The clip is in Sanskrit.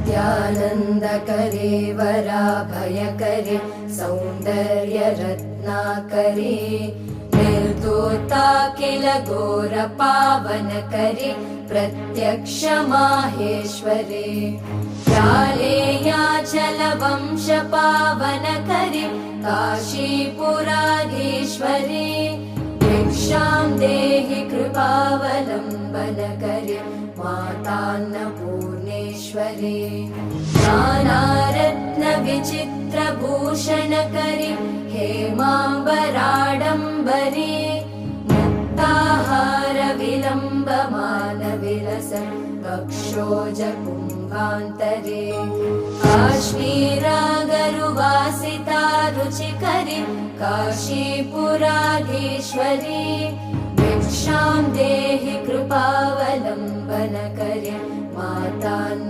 नित्यानन्दकरे वराभयकरे सौन्दर्यरत्नाकरे निर्दोताखिल घोरपावनकरे प्रत्यक्ष माहेश्वरे ज्ञालेयाचलवंशपावनकरे काशीपुराधीश्वरे भिक्षां देहि कृपावलम्बनकरे मातान्नपूर्णेश्वरे नानारत्नविचित्रभूषणकरे हेमाम्बराडम्बरे मुक्ताहारविलम्बमानविलस वक्षोजकुम्भान्तरे काश्मीरागरुवासिता रुचिकरे काशीपुराधीश्वरे भिक्षां देहि कृपावलम्बनकरे मातान्न